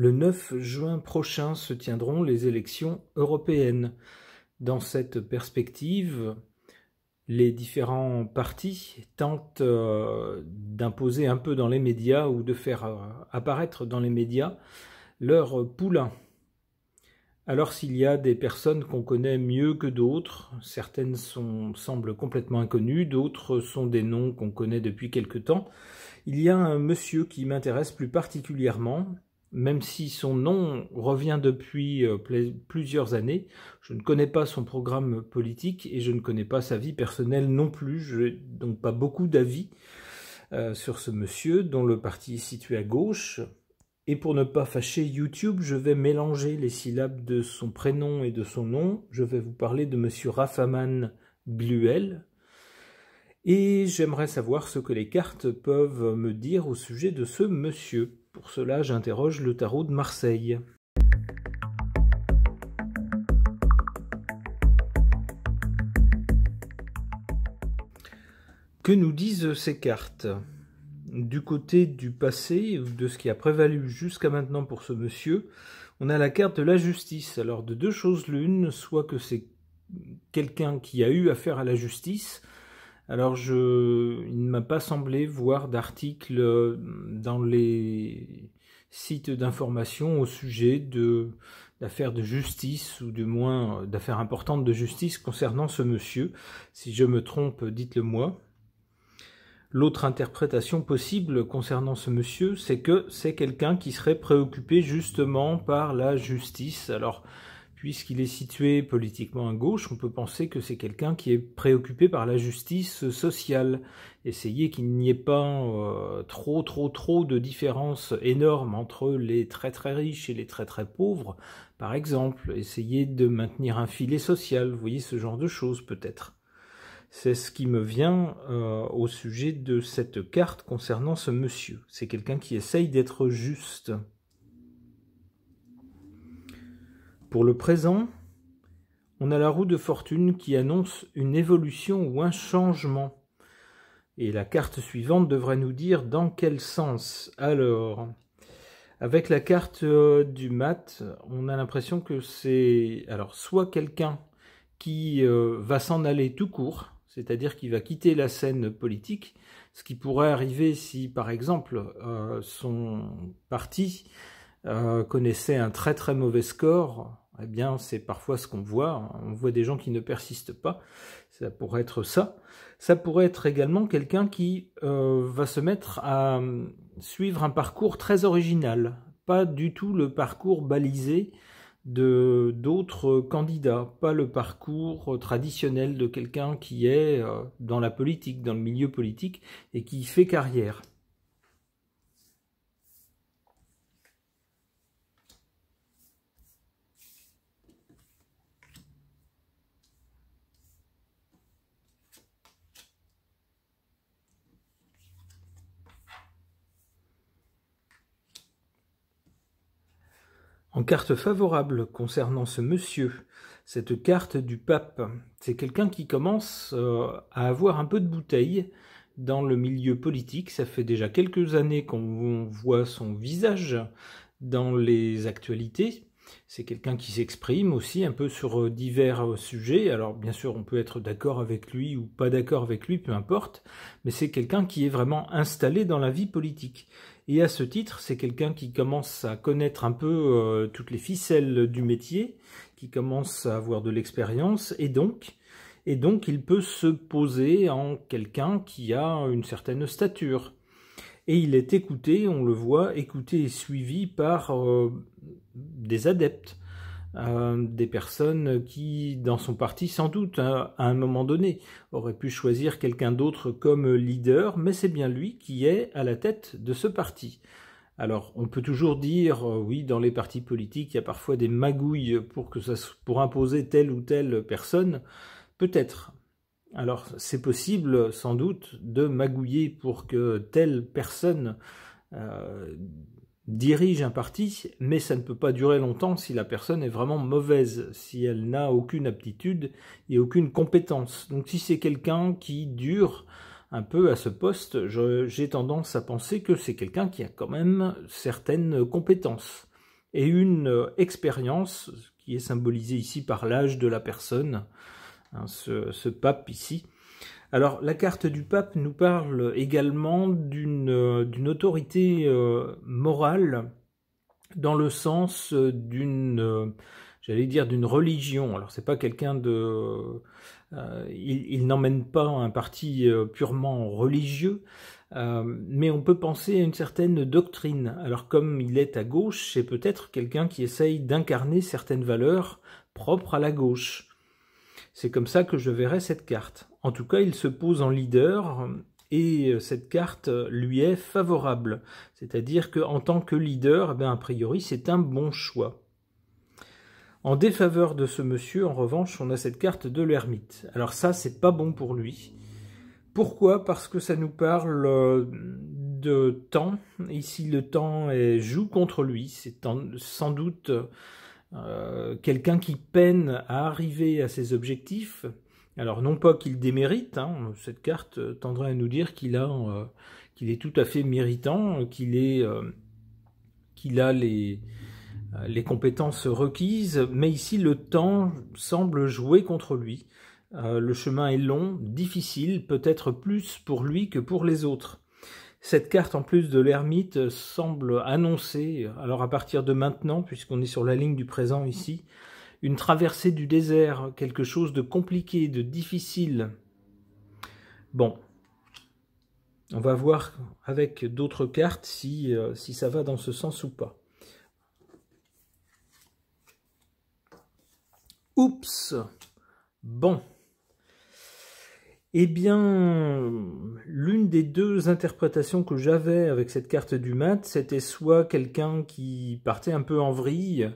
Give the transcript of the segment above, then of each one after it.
Le 9 juin prochain se tiendront les élections européennes. Dans cette perspective, les différents partis tentent d'imposer un peu dans les médias ou de faire apparaître dans les médias leur poulain. Alors s'il y a des personnes qu'on connaît mieux que d'autres, certaines semblent complètement inconnues, d'autres sont des noms qu'on connaît depuis quelque temps, il y a un monsieur qui m'intéresse plus particulièrement, même si son nom revient depuis plusieurs années. Je ne connais pas son programme politique et je ne connais pas sa vie personnelle non plus, je n'ai donc pas beaucoup d'avis sur ce monsieur dont le parti est situé à gauche. Et pour ne pas fâcher YouTube, je vais mélanger les syllabes de son prénom et de son nom. Je vais vous parler de monsieur Rafaman Gluel. Et j'aimerais savoir ce que les cartes peuvent me dire au sujet de ce monsieur. Pour cela, j'interroge le tarot de Marseille. Que nous disent ces cartes ? Du côté du passé, ou de ce qui a prévalu jusqu'à maintenant pour ce monsieur, on a la carte de la justice. Alors de deux choses l'une, soit que c'est quelqu'un qui a eu affaire à la justice. Alors il ne m'a pas semblé voir d'articles dans les sites d'information au sujet d'affaires de justice, ou du moins d'affaires importantes de justice concernant ce monsieur. Si je me trompe, dites-le moi. L'autre interprétation possible concernant ce monsieur, c'est que c'est quelqu'un qui serait préoccupé justement par la justice. Alors, puisqu'il est situé politiquement à gauche, on peut penser que c'est quelqu'un qui est préoccupé par la justice sociale. Essayer qu'il n'y ait pas trop de différences énormes entre les très riches et les très pauvres, par exemple. Essayer de maintenir un filet social, vous voyez, ce genre de choses peut-être. C'est ce qui me vient au sujet de cette carte concernant ce monsieur. C'est quelqu'un qui essaye d'être juste. Pour le présent, on a la roue de fortune qui annonce une évolution ou un changement. Et la carte suivante devrait nous dire dans quel sens. Alors, avec la carte du mat, on a l'impression que c'est soit quelqu'un qui va s'en aller tout court, c'est-à-dire qu'il va quitter la scène politique, ce qui pourrait arriver si, par exemple, son parti connaissait un très mauvais score. Eh bien, c'est parfois ce qu'on voit. On voit des gens qui ne persistent pas. Ça pourrait être ça. Ça pourrait être également quelqu'un qui va se mettre à suivre un parcours très original. Pas du tout le parcours balisé d'autres candidats, pas le parcours traditionnel de quelqu'un qui est dans la politique, dans le milieu politique, et qui fait carrière. En carte favorable concernant ce monsieur, cette carte du pape, c'est quelqu'un qui commence à avoir un peu de bouteille dans le milieu politique. Ça fait déjà quelques années qu'on voit son visage dans les actualités. C'est quelqu'un qui s'exprime aussi un peu sur divers sujets. Alors bien sûr, on peut être d'accord avec lui ou pas d'accord avec lui, peu importe. Mais c'est quelqu'un qui est vraiment installé dans la vie politique. Et à ce titre, c'est quelqu'un qui commence à connaître un peu toutes les ficelles du métier, qui commence à avoir de l'expérience, et donc il peut se poser en quelqu'un qui a une certaine stature. Et il est écouté, on le voit, écouté et suivi par des adeptes, des personnes qui, dans son parti, sans doute, à un moment donné, auraient pu choisir quelqu'un d'autre comme leader, mais c'est bien lui qui est à la tête de ce parti. Alors, on peut toujours dire, oui, dans les partis politiques, il y a parfois des magouilles pour imposer telle ou telle personne, peut-être. Alors, c'est possible, sans doute, de magouiller pour que telle personne dirige un parti, mais ça ne peut pas durer longtemps si la personne est vraiment mauvaise, si elle n'a aucune aptitude et aucune compétence. Donc si c'est quelqu'un qui dure un peu à ce poste, j'ai tendance à penser que c'est quelqu'un qui a quand même certaines compétences. et une expérience qui est symbolisée ici par l'âge de la personne, hein, ce pape ici. Alors la carte du pape nous parle également d'une autorité morale, dans le sens j'allais dire d'une religion. Alors c'est pas quelqu'un il n'emmène pas un parti purement religieux, mais on peut penser à une certaine doctrine. Alors comme il est à gauche, c'est peut-être quelqu'un qui essaye d'incarner certaines valeurs propres à la gauche. C'est comme ça que je verrais cette carte. En tout cas, il se pose en leader et cette carte lui est favorable. C'est-à-dire qu'en tant que leader, a priori, c'est un bon choix. En défaveur de ce monsieur, en revanche, on a cette carte de l'ermite. Alors ça, c'est pas bon pour lui. Pourquoi? Parce que ça nous parle de temps. Ici, le temps joue contre lui. C'est sans doute quelqu'un qui peine à arriver à ses objectifs. Alors non pas qu'il démérite, hein, cette carte tendrait à nous dire qu'il est tout à fait méritant, qu'il a les compétences requises, mais ici le temps semble jouer contre lui. Le chemin est long, difficile, peut-être plus pour lui que pour les autres. Cette carte, en plus de l'ermite, semble annoncer, alors à partir de maintenant, puisqu'on est sur la ligne du présent ici, une traversée du désert, quelque chose de compliqué, de difficile. Bon, on va voir avec d'autres cartes si ça va dans ce sens ou pas. Oups! Bon. Eh bien, l'une des deux interprétations que j'avais avec cette carte du mat, c'était soit quelqu'un qui partait un peu en vrille,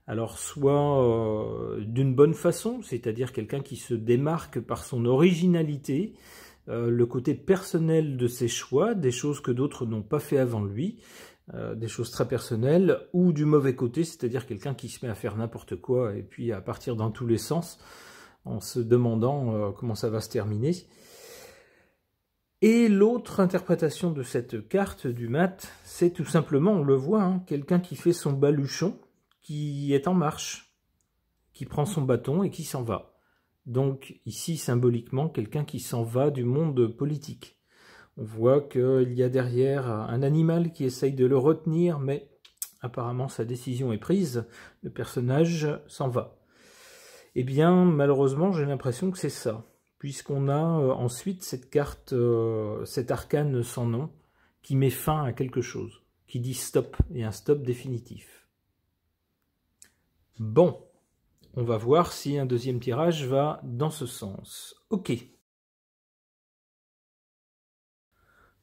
alors soit d'une bonne façon, c'est-à-dire quelqu'un qui se démarque par son originalité, le côté personnel de ses choix, des choses que d'autres n'ont pas fait avant lui, des choses très personnelles, ou du mauvais côté, c'est-à-dire quelqu'un qui se met à faire n'importe quoi et puis à partir dans tous les sens, en se demandant comment ça va se terminer. Et l'autre interprétation de cette carte du mat, c'est tout simplement, on le voit, hein, quelqu'un qui fait son baluchon, qui est en marche, qui prend son bâton et qui s'en va. Donc ici, symboliquement, quelqu'un qui s'en va du monde politique. On voit qu'il y a derrière un animal qui essaye de le retenir, mais apparemment sa décision est prise, le personnage s'en va. Eh bien, malheureusement, j'ai l'impression que c'est ça, puisqu'on a ensuite cette carte, cet arcane sans nom, qui met fin à quelque chose, qui dit stop, et un stop définitif. Bon, on va voir si un deuxième tirage va dans ce sens. Ok.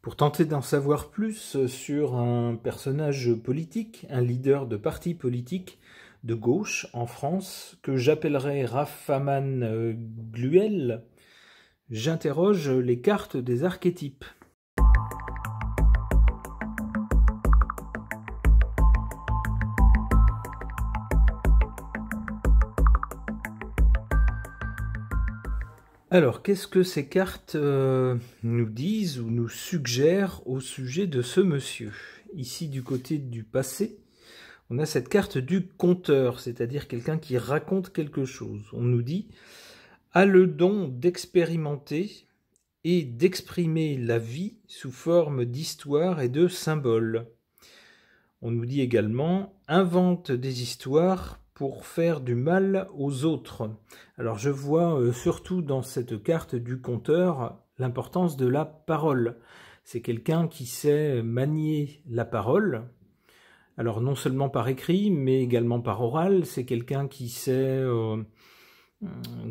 Pour tenter d'en savoir plus sur un personnage politique, un leader de parti politique de gauche en France, que j'appellerai Raphaman Gluel, j'interroge les cartes des archétypes. Alors, qu'est-ce que ces cartes nous disent ou nous suggèrent au sujet de ce monsieur? Ici, du côté du passé, on a cette carte du conteur, c'est-à-dire quelqu'un qui raconte quelque chose. On nous dit « a le don d'expérimenter et d'exprimer la vie sous forme d'histoires et de symboles ». On nous dit également « invente des histoires pour faire du mal aux autres ». Alors je vois surtout dans cette carte du conteur l'importance de la parole. C'est quelqu'un qui sait manier la parole, alors non seulement par écrit, mais également par oral. C'est quelqu'un qui sait,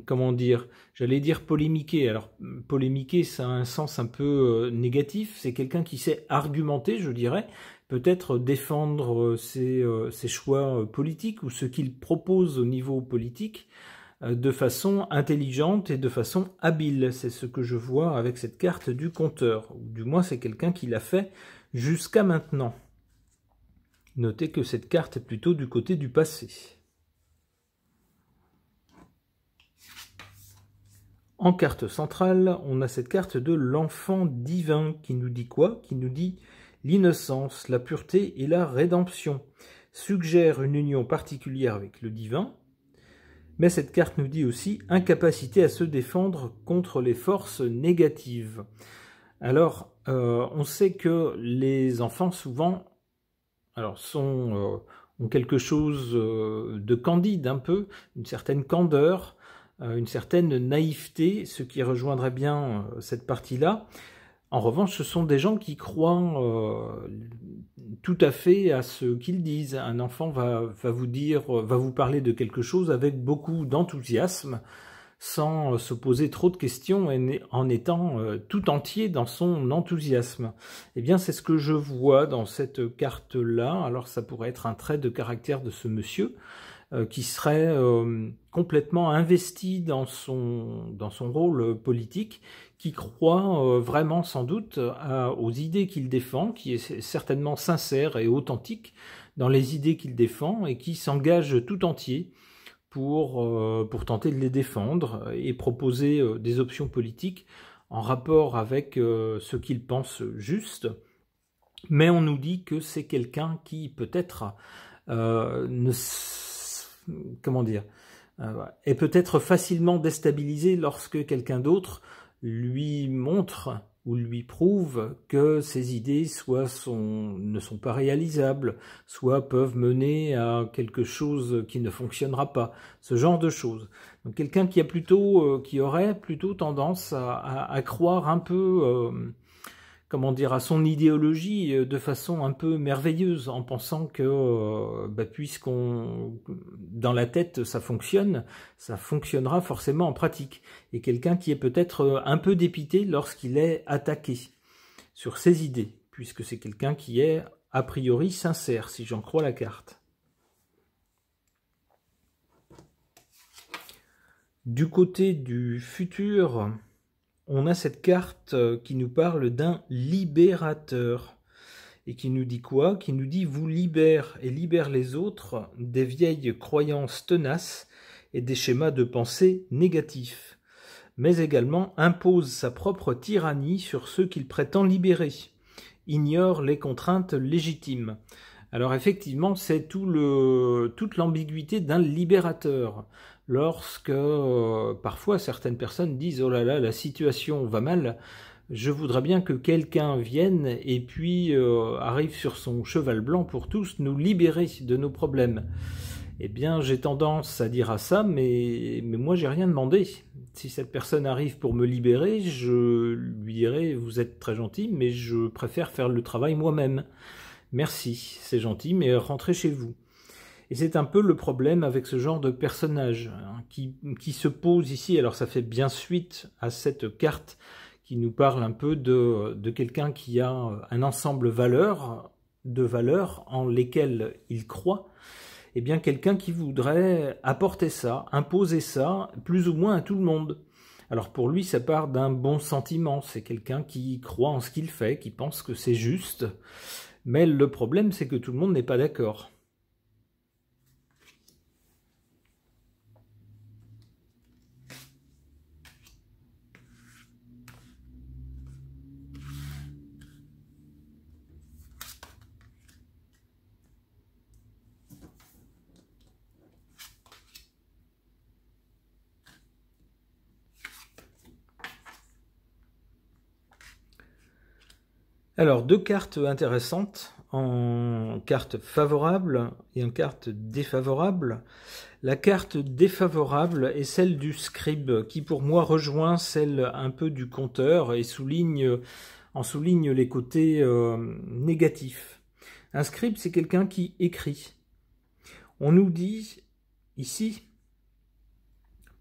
comment dire, j'allais dire polémiquer. Alors polémiquer, ça a un sens un peu négatif. C'est quelqu'un qui sait argumenter, je dirais, peut-être défendre ses choix politiques ou ce qu'il propose au niveau politique de façon intelligente et de façon habile. C'est ce que je vois avec cette carte du conteur. Ou du moins, c'est quelqu'un qui l'a fait jusqu'à maintenant. Notez que cette carte est plutôt du côté du passé. En carte centrale, on a cette carte de l'enfant divin qui nous dit quoi? Qui nous dit l'innocence, la pureté et la rédemption. suggère une union particulière avec le divin, mais cette carte nous dit aussi incapacité à se défendre contre les forces négatives. Alors, on sait que les enfants souvent ont quelque chose de candide un peu, une certaine candeur, une certaine naïveté, ce qui rejoindrait bien cette partie-là. En revanche, ce sont des gens qui croient tout à fait à ce qu'ils disent. Un enfant va vous parler de quelque chose avec beaucoup d'enthousiasme, sans se poser trop de questions et en étant tout entier dans son enthousiasme. Eh bien, c'est ce que je vois dans cette carte-là. Alors, ça pourrait être un trait de caractère de ce monsieur qui serait complètement investi dans son rôle politique, qui croit vraiment sans doute aux idées qu'il défend, qui est certainement sincère et authentique dans les idées qu'il défend et qui s'engage tout entier pour tenter de les défendre et proposer des options politiques en rapport avec ce qu'il pense juste. Mais on nous dit que c'est quelqu'un qui peut-être est peut-être facilement déstabilisé lorsque quelqu'un d'autre lui montre ou lui prouve que ses idées ne sont pas réalisables, soit peuvent mener à quelque chose qui ne fonctionnera pas, ce genre de choses. Donc quelqu'un qui aurait plutôt tendance à croire un peu à son idéologie de façon un peu merveilleuse, en pensant que dans la tête ça fonctionnera forcément en pratique. Et quelqu'un qui est peut-être un peu dépité lorsqu'il est attaqué sur ses idées, puisque c'est quelqu'un qui est a priori sincère, si j'en crois la carte. Du côté du futur, on a cette carte qui nous parle d'un libérateur. Et qui nous dit quoi? Qui nous dit « vous libère et libère les autres des vieilles croyances tenaces et des schémas de pensée négatifs, mais également impose sa propre tyrannie sur ceux qu'il prétend libérer, ignore les contraintes légitimes ». Alors effectivement, c'est toute l'ambiguïté d'un libérateur. Lorsque parfois certaines personnes disent « oh là là, la situation va mal, je voudrais bien que quelqu'un vienne et puis arrive sur son cheval blanc pour tous nous libérer de nos problèmes ». Eh bien, j'ai tendance à dire à ça, mais moi j'ai rien demandé. Si cette personne arrive pour me libérer, je lui dirai « vous êtes très gentil, mais je préfère faire le travail moi-même. Merci, c'est gentil, mais rentrez chez vous ». Et c'est un peu le problème avec ce genre de personnage qui se pose ici. Alors ça fait bien suite à cette carte qui nous parle un peu de quelqu'un qui a un ensemble de valeurs en lesquelles il croit. Eh bien quelqu'un qui voudrait apporter ça, imposer ça, plus ou moins à tout le monde. Alors pour lui, ça part d'un bon sentiment. C'est quelqu'un qui croit en ce qu'il fait, qui pense que c'est juste. Mais le problème, c'est que tout le monde n'est pas d'accord. Alors, deux cartes intéressantes, en carte favorable et en carte défavorable. La carte défavorable est celle du scribe, qui pour moi rejoint celle un peu du conteur et en souligne les côtés négatifs. Un scribe, c'est quelqu'un qui écrit. On nous dit ici,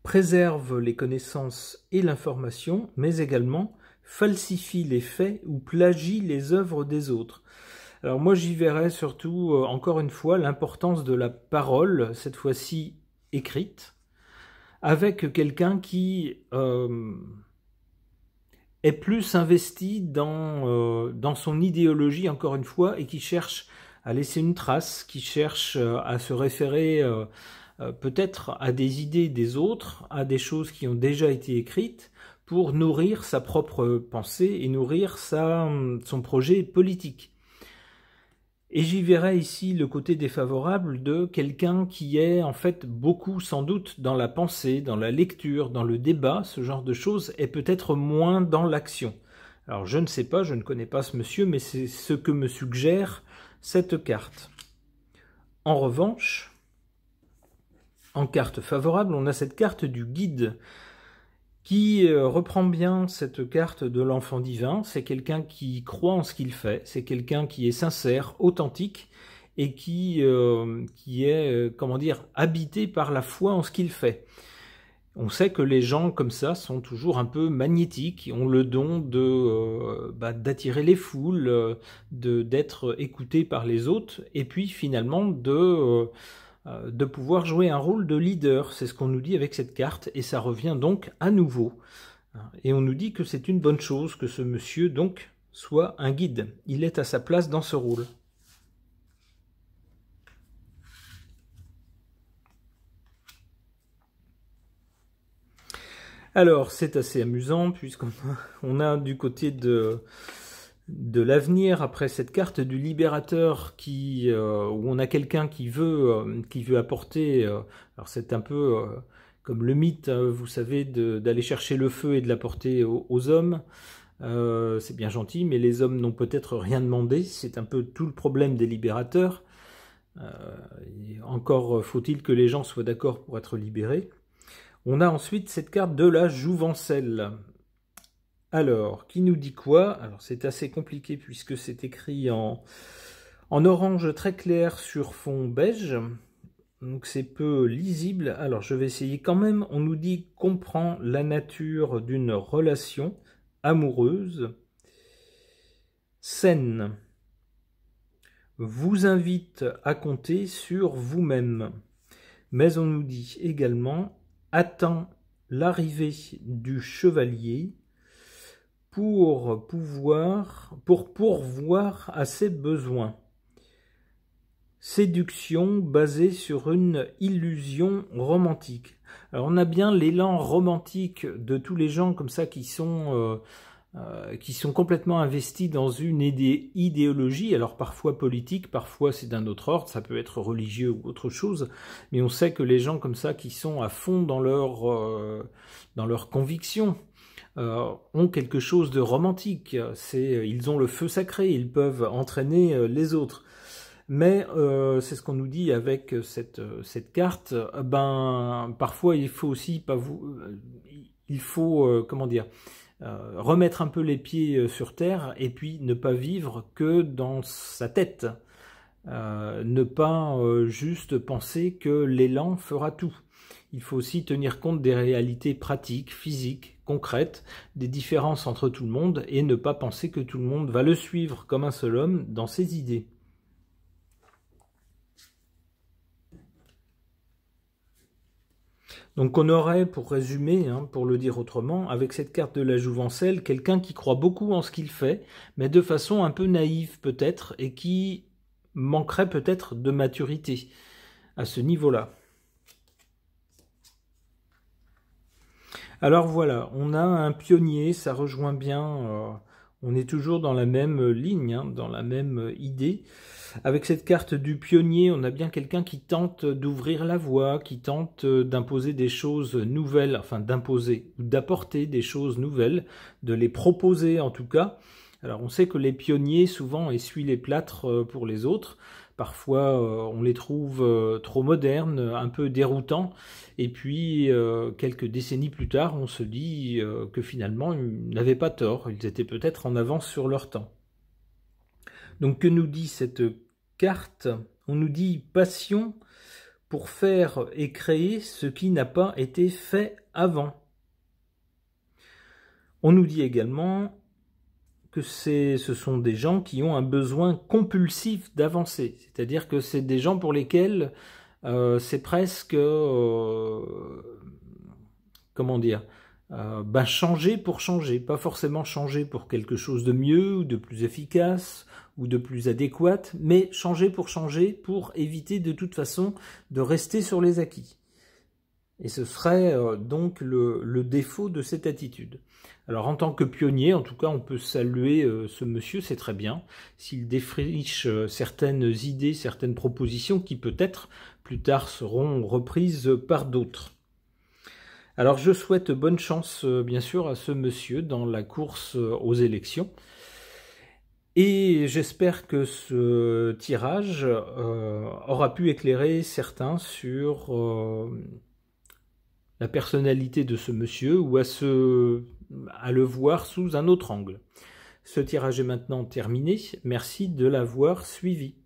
préserve les connaissances et l'information, mais également falsifie les faits ou plagie les œuvres des autres. Alors moi j'y verrais surtout, encore une fois, l'importance de la parole, cette fois-ci écrite, avec quelqu'un qui est plus investi dans son idéologie, encore une fois, et qui cherche à laisser une trace, qui cherche à se référer peut-être à des idées des autres, à des choses qui ont déjà été écrites, pour nourrir sa propre pensée et nourrir son projet politique. Et j'y verrais ici le côté défavorable de quelqu'un qui est en fait beaucoup sans doute dans la pensée, dans la lecture, dans le débat, ce genre de choses, et peut-être moins dans l'action. Alors je ne sais pas, je ne connais pas ce monsieur, mais c'est ce que me suggère cette carte. En revanche, en carte favorable, on a cette carte du guide qui reprend bien cette carte de l'enfant divin. C'est quelqu'un qui croit en ce qu'il fait, c'est quelqu'un qui est sincère, authentique, et qui est, comment dire, habité par la foi en ce qu'il fait. On sait que les gens comme ça sont toujours un peu magnétiques, ont le don d'attirer les foules, d'être écoutés par les autres, et puis finalement de pouvoir jouer un rôle de leader. C'est ce qu'on nous dit avec cette carte, et ça revient donc à nouveau. Et on nous dit que c'est une bonne chose que ce monsieur donc soit un guide. Il est à sa place dans ce rôle. Alors, c'est assez amusant, puisqu'on a du côté de l'avenir, après cette carte du libérateur, où on a quelqu'un qui veut apporter, alors c'est un peu comme le mythe, vous savez, d'aller chercher le feu et de l'apporter aux hommes. C'est bien gentil, mais les hommes n'ont peut-être rien demandé, c'est un peu tout le problème des libérateurs. Encore faut-il que les gens soient d'accord pour être libérés. On a ensuite cette carte de la jouvencelle. Alors, qui nous dit quoi? Alors, c'est assez compliqué puisque c'est écrit en orange très clair sur fond beige. Donc, c'est peu lisible. Alors, je vais essayer quand même. On nous dit « comprend la nature d'une relation amoureuse saine. Vous invite à compter sur vous-même. » Mais on nous dit également « attend l'arrivée du chevalier pour pourvoir à ses besoins. Séduction basée sur une illusion romantique. » Alors on a bien l'élan romantique de tous les gens comme ça qui sont complètement investis dans une idéologie, alors parfois politique, parfois c'est d'un autre ordre, ça peut être religieux ou autre chose, mais on sait que les gens comme ça qui sont à fond dans leur conviction ont quelque chose de romantique. Ils ont le feu sacré, ils peuvent entraîner les autres. Mais c'est ce qu'on nous dit avec cette carte. Parfois il faut aussi comment dire, remettre un peu les pieds sur terre et puis ne pas vivre que dans sa tête. Ne pas juste penser que l'élan fera tout. Il faut aussi tenir compte des réalités pratiques, physiques, concrètes, des différences entre tout le monde et ne pas penser que tout le monde va le suivre comme un seul homme dans ses idées. Donc on aurait, pour résumer, pour le dire autrement, avec cette carte de la jouvencelle, quelqu'un qui croit beaucoup en ce qu'il fait, mais de façon un peu naïve peut-être, et qui manquerait peut-être de maturité à ce niveau-là. Alors voilà, on a un pionnier, ça rejoint bien, on est toujours dans la même ligne, dans la même idée. Avec cette carte du pionnier, on a bien quelqu'un qui tente d'ouvrir la voie, qui tente d'imposer des choses nouvelles, enfin d'imposer ou d'apporter des choses nouvelles, de les proposer en tout cas. Alors on sait que les pionniers souvent essuient les plâtres pour les autres. Parfois on les trouve trop modernes, un peu déroutants. Et puis quelques décennies plus tard, on se dit que finalement ils n'avaient pas tort. Ils étaient peut-être en avance sur leur temps. Donc que nous dit cette carte? On nous dit passion pour faire et créer ce qui n'a pas été fait avant. On nous dit également que ce sont des gens qui ont un besoin compulsif d'avancer. C'est-à-dire que c'est des gens pour lesquels c'est presque, comment dire, changer pour changer, pas forcément changer pour quelque chose de mieux ou de plus efficace ou de plus adéquat, mais changer pour éviter de toute façon de rester sur les acquis. Et ce serait donc le défaut de cette attitude. Alors en tant que pionnier, en tout cas, on peut saluer ce monsieur, c'est très bien, s'il défriche certaines idées, certaines propositions qui peut-être plus tard seront reprises par d'autres. Alors je souhaite bonne chance bien sûr à ce monsieur dans la course aux élections. Et j'espère que ce tirage aura pu éclairer certains sur la personnalité de ce monsieur ou à le voir sous un autre angle. Ce tirage est maintenant terminé. Merci de l'avoir suivi.